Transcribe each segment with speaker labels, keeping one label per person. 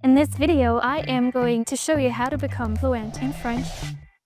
Speaker 1: In this video, I am going to show you how to become fluent in French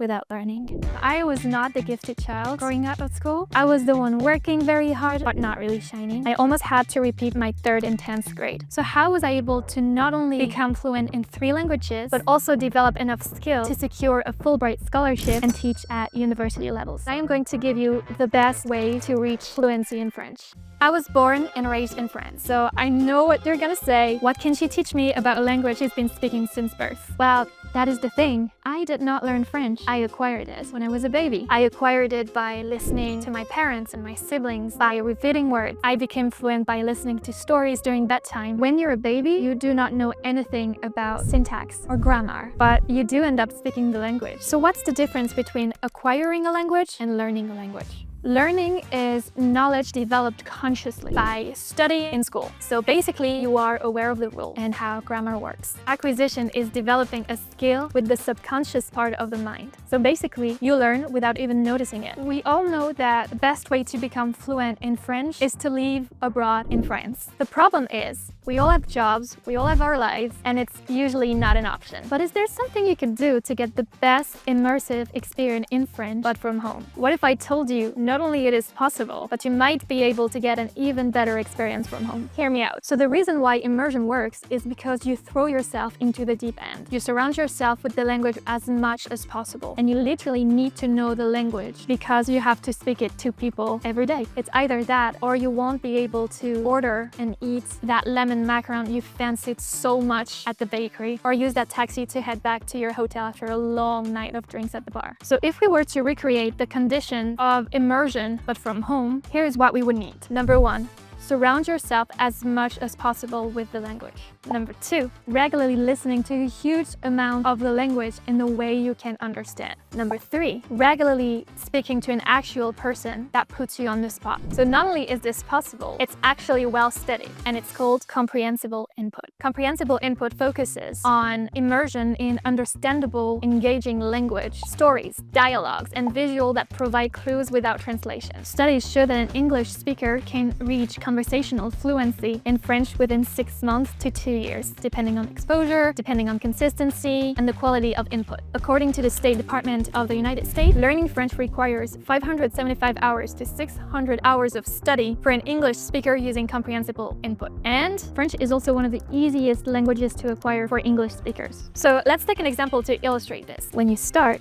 Speaker 1: without learning. I was not the gifted child growing up at school. I was the one working very hard, but not really shining. I almost had to repeat my 3rd and 10th grade. So how was I able to not only become fluent in 3 languages, but also develop enough skill to secure a Fulbright scholarship and teach at university levels? I am going to give you the best way to reach fluency in French. I was born and raised in France, so I know what they're gonna say. What can she teach me about a language she's been speaking since birth? Well, that is the thing. I did not learn French. I acquired it when I was a baby. I acquired it by listening to my parents and my siblings, by repeating words. I became fluent by listening to stories during bedtime. When you're a baby, you do not know anything about syntax or grammar, but you do end up speaking the language. So what's the difference between acquiring a language and learning a language? Learning is knowledge developed consciously by studying in school. So basically, you are aware of the rule and how grammar works. Acquisition is developing a skill with the subconscious part of the mind. So basically, you learn without even noticing it. We all know that the best way to become fluent in French is to live abroad in France. The problem is, we all have jobs, we all have our lives, and it's usually not an option. But is there something you can do to get the best immersive experience in French, but from home? What if I told you not only it is possible, but you might be able to get an even better experience from home? Hear me out. So the reason why immersion works is because you throw yourself into the deep end. You surround yourself with the language as much as possible, and you literally need to know the language because you have to speak it to people every day. It's either that or you won't be able to order and eat that lemon macaron you fancied so much at the bakery, or use that taxi to head back to your hotel after a long night of drinks at the bar. So if we were to recreate the condition of immersion but from home, here's what we would need. Number 1, surround yourself as much as possible with the language. Number 2, regularly listening to a huge amount of the language in the way you can understand. Number 3, regularly speaking to an actual person that puts you on the spot. So not only is this possible, it's actually well studied, and it's called comprehensible input. Comprehensible input focuses on immersion in understandable, engaging language, stories, dialogues, and visual that provide clues without translation. Studies show that an English speaker can reach conversational fluency in French within 6 months to 2 years, depending on exposure, depending on consistency, and the quality of input. According to the State Department of the United States, learning French requires 575 hours to 600 hours of study for an English speaker using comprehensible input. And French is also one of the easiest languages to acquire for English speakers. So let's take an example to illustrate this. When you start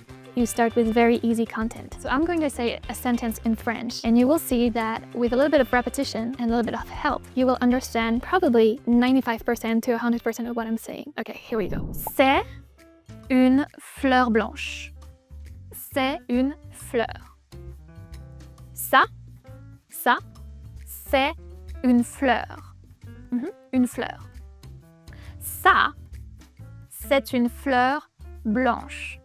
Speaker 1: with very easy content. So I'm going to say a sentence in French, and you will see that with a little bit of repetition and a little bit of help, you will understand probably 95% to 100% of what I'm saying. Okay, here we go. C'est une fleur blanche. C'est une fleur. Ça, c'est une fleur. Une fleur. Ça, c'est une fleur blanche.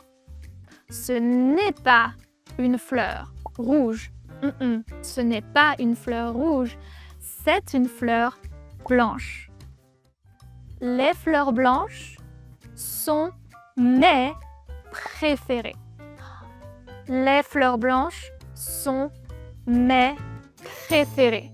Speaker 1: Ce n'est pas une fleur rouge. Ce n'est pas une fleur rouge. C'est une fleur blanche. Les fleurs blanches sont mes préférées. Les fleurs blanches sont mes préférées.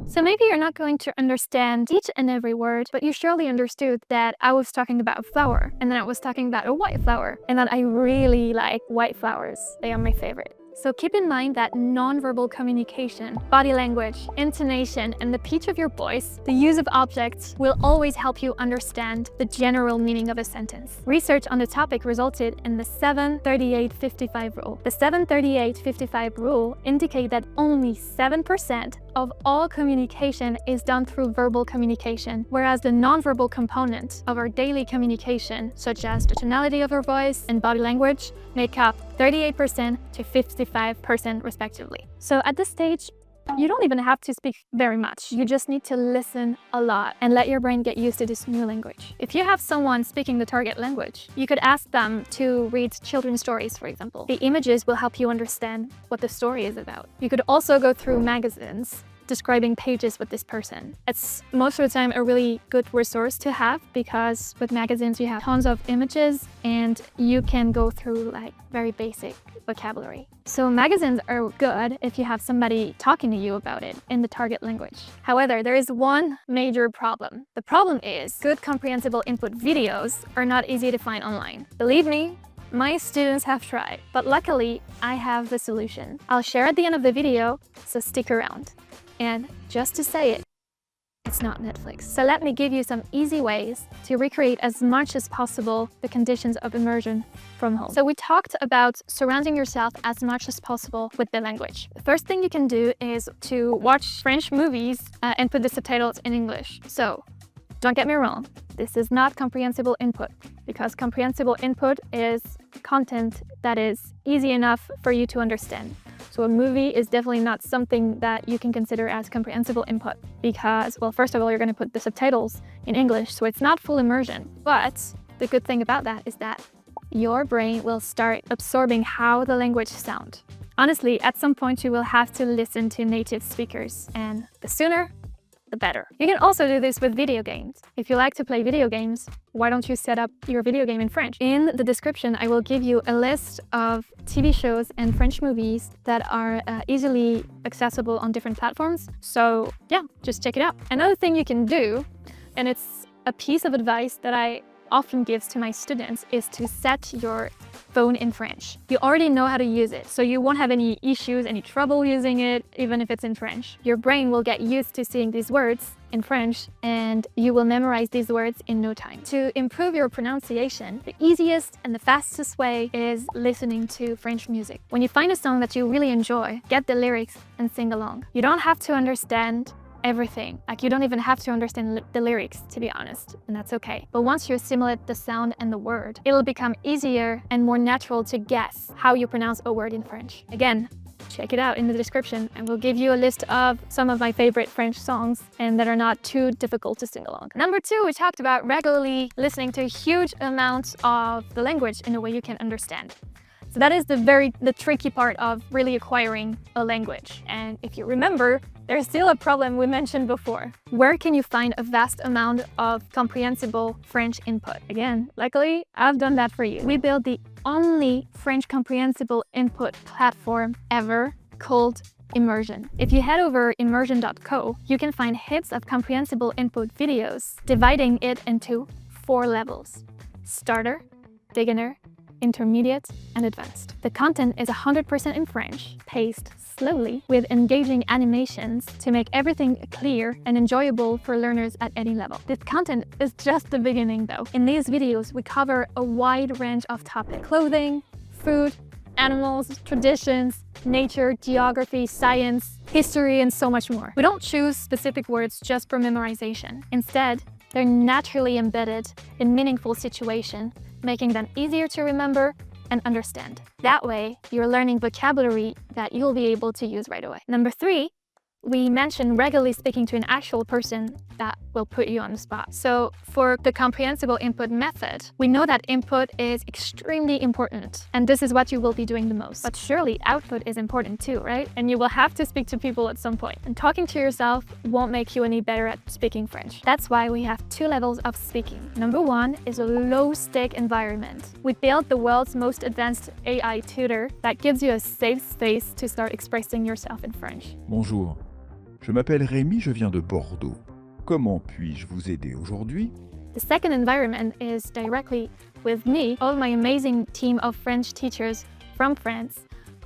Speaker 1: So maybe you're not going to understand each and every word, but you surely understood that I was talking about a flower, and then I was talking about a white flower, and that I really like white flowers. They are my favorite. So keep in mind that nonverbal communication, body language, intonation, and the pitch of your voice, the use of objects, will always help you understand the general meaning of a sentence. Research on the topic resulted in the 7-38-55 rule. The 7-38-55 rule indicates that only 7% of all communication is done through verbal communication, whereas the nonverbal component of our daily communication, such as the tonality of our voice and body language, make up 38% to 55% respectively. So at this stage, you don't even have to speak very much. You just need to listen a lot and let your brain get used to this new language. If you have someone speaking the target language, you could ask them to read children's stories, for example. The images will help you understand what the story is about. You could also go through magazines describing pages with this person. It's most of the time a really good resource to have because with magazines you have tons of images and you can go through like very basic vocabulary. So magazines are good if you have somebody talking to you about it in the target language. However, there is one major problem. The problem is good comprehensible input videos are not easy to find online. Believe me, my students have tried, but luckily I have the solution. I'll share at the end of the video, so stick around. And just to say it, it's not Netflix. So let me give you some easy ways to recreate as much as possible the conditions of immersion from home. So we talked about surrounding yourself as much as possible with the language. The first thing you can do is to watch French movies and put the subtitles in English. So don't get me wrong, this is not comprehensible input because comprehensible input is content that is easy enough for you to understand. So a movie is definitely not something that you can consider as comprehensible input because, well, first of all, you're going to put the subtitles in English, so it's not full immersion. But the good thing about that is that your brain will start absorbing how the language sounds. Honestly, at some point you will have to listen to native speakers, and the sooner, the better. You can also do this with video games. If you like to play video games, why don't you set up your video game in French? In the description, I will give you a list of TV shows and French movies that are easily accessible on different platforms. So yeah, just check it out. Another thing you can do, and it's a piece of advice that I often give to my students, is to set your phone in French. You already know how to use it, so you won't have any issues, any trouble using it, even if it's in French. Your brain will get used to seeing these words in French and you will memorize these words in no time. To improve your pronunciation, the easiest and the fastest way is listening to French music. When you find a song that you really enjoy, get the lyrics and sing along. You don't have to understand everything. Like, you don't even have to understand the lyrics, to be honest, and that's okay. But once you assimilate the sound and the word, it'll become easier and more natural to guess how you pronounce a word in French. Again, check it out in the description and we'll give you a list of some of my favorite French songs and that are not too difficult to sing along. Number 2, we talked about regularly listening to huge amounts of the language in a way you can understand. So that is the tricky part of really acquiring a language. And if you remember, there's still a problem we mentioned before. Where can you find a vast amount of comprehensible French input? Again, luckily, I've done that for you. We built the only French comprehensible input platform ever called Immersion. If you head over immersion.co, you can find heaps of comprehensible input videos, dividing it into 4 levels: starter, beginner, intermediate, and advanced. The content is 100% in French, paced slowly with engaging animations to make everything clear and enjoyable for learners at any level. This content is just the beginning though. In these videos, we cover a wide range of topics: clothing, food, animals, traditions, nature, geography, science, history, and so much more. We don't choose specific words just for memorization. Instead, they're naturally embedded in meaningful situations, making them easier to remember and understand. That way, you're learning vocabulary that you'll be able to use right away. Number 3, we mentioned regularly speaking to an actual person that will put you on the spot. So for the comprehensible input method, we know that input is extremely important, and this is what you will be doing the most. But surely output is important too, right? And you will have to speak to people at some point. And talking to yourself won't make you any better at speaking French. That's why we have 2 levels of speaking. Number 1 is a low-stake environment. We built the world's most advanced AI tutor that gives you a safe space to start expressing yourself in French.
Speaker 2: Bonjour, je m'appelle Rémi, je viens de Bordeaux. Comment puis-je vous aider aujourd'hui?
Speaker 1: The second environment is directly with me, all my amazing team of French teachers from France,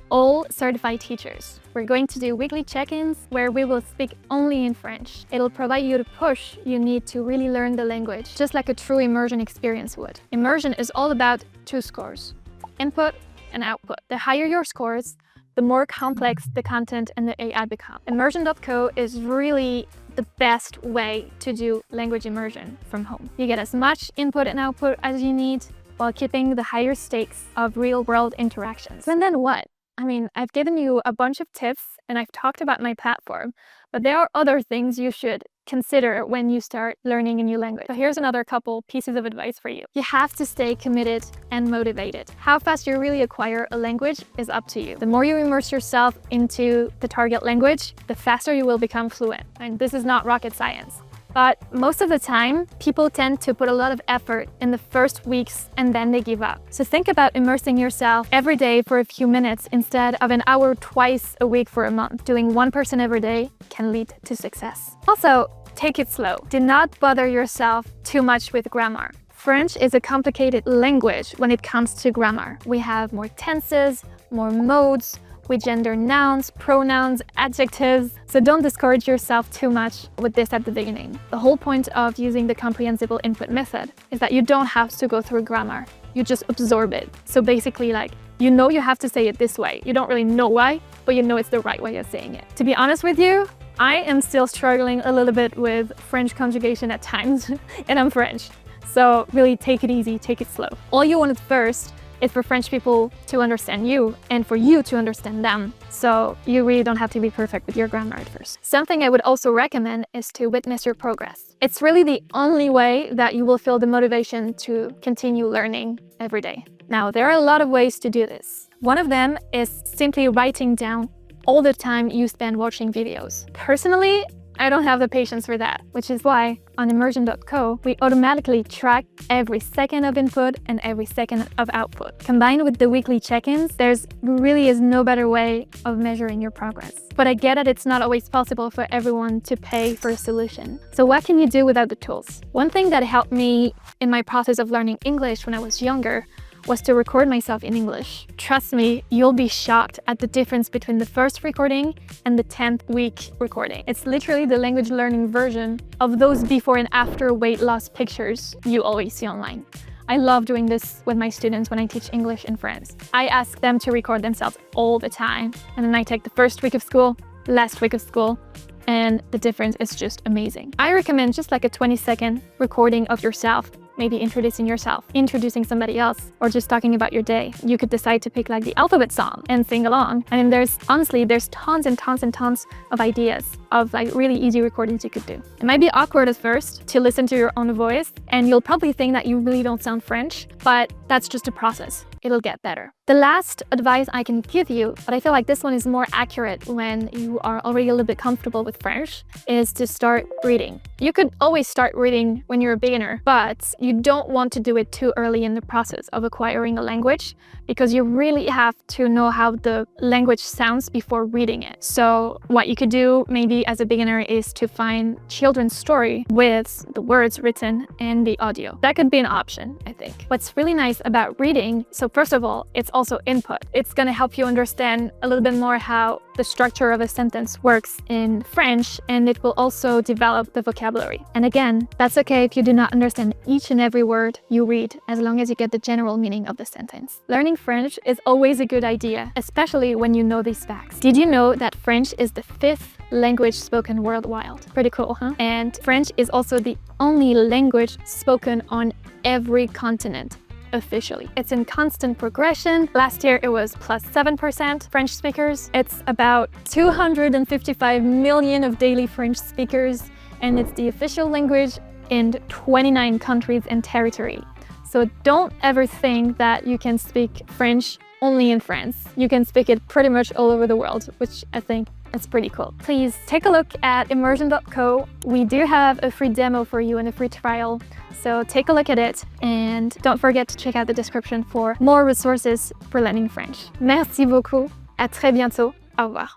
Speaker 1: all certified teachers. We're going to do weekly check-ins where we will speak only in French. It'll provide you the push you need to really learn the language, just like a true immersion experience would. Immersion is all about 2 scores: input and output. The higher your scores, the more complex the content and the AI become. Immersion.co is really the best way to do language immersion from home. You get as much input and output as you need while keeping the higher stakes of real-world interactions. And then what? I mean, I've given you a bunch of tips and I've talked about my platform, but there are other things you should consider when you start learning a new language. So here's another couple pieces of advice for you. You have to stay committed and motivated. How fast you really acquire a language is up to you. The more you immerse yourself into the target language, the faster you will become fluent. And this is not rocket science. But most of the time, people tend to put a lot of effort in the first weeks and then they give up. So think about immersing yourself every day for a few minutes instead of an hour twice a week for a month. Doing 1% every day can lead to success. Also, take it slow. Do not bother yourself too much with grammar. French is a complicated language when it comes to grammar. We have more tenses, more modes, we gender nouns, pronouns, adjectives. So don't discourage yourself too much with this at the beginning. The whole point of using the comprehensible input method is that you don't have to go through grammar. You just absorb it. So basically, like, you know you have to say it this way. You don't really know why, but you know it's the right way of saying it. To be honest with you, I am still struggling a little bit with French conjugation at times, and I'm French. So really take it easy, take it slow. All you want at first is for French people to understand you and for you to understand them. So you really don't have to be perfect with your grammar at first. Something I would also recommend is to witness your progress. It's really the only way that you will feel the motivation to continue learning every day. Now, there are a lot of ways to do this. One of them is simply writing down all the time you spend watching videos. Personally, I don't have the patience for that, which is why on Immersion.co, we automatically track every second of input and every second of output. Combined with the weekly check-ins, there's really is no better way of measuring your progress. But I get that it's not always possible for everyone to pay for a solution. So what can you do without the tools? One thing that helped me in my process of learning English when I was younger was to record myself in English. Trust me, you'll be shocked at the difference between the first recording and the 10th week recording. It's literally the language learning version of those before and after weight loss pictures you always see online. I love doing this with my students when I teach English in France. I ask them to record themselves all the time, and then I take the first week of school, last week of school, and the difference is just amazing. I recommend just like a 20-second recording of yourself, maybe introducing yourself, introducing somebody else, or just talking about your day. You could decide to pick like the alphabet song and sing along. I mean, there's tons and tons and tons of ideas of like really easy recordings you could do. It might be awkward at first to listen to your own voice, and you'll probably think that you really don't sound French, but that's just a process. It'll get better. The last advice I can give you, but I feel like this one is more accurate when you are already a little bit comfortable with French, is to start reading. You could always start reading when you're a beginner, but you don't want to do it too early in the process of acquiring a language, because you really have to know how the language sounds before reading it. So what you could do maybe as a beginner is to find children's story with the words written and the audio. That could be an option, I think. What's really nice about reading, so first of all, it's also input. It's going to help you understand a little bit more how the structure of a sentence works in French, and it will also develop the vocabulary. And again, that's okay if you do not understand each and every word you read, as long as you get the general meaning of the sentence. Learning French is always a good idea, especially when you know these facts. Did you know that French is the 5th language spoken worldwide? Pretty cool, huh? And French is also the only language spoken on every continent. Officially. It's in constant progression. Last year it was plus 7% French speakers. It's about 255 million of daily French speakers, and it's the official language in 29 countries and territory. So don't ever think that you can speak French only in France. You can speak it pretty much all over the world, which I think is pretty cool. Please take a look at Immersion.co. We do have a free demo for you and a free trial. So take a look at it, and don't forget to check out the description for more resources for learning French. Merci beaucoup. À très bientôt. Au revoir.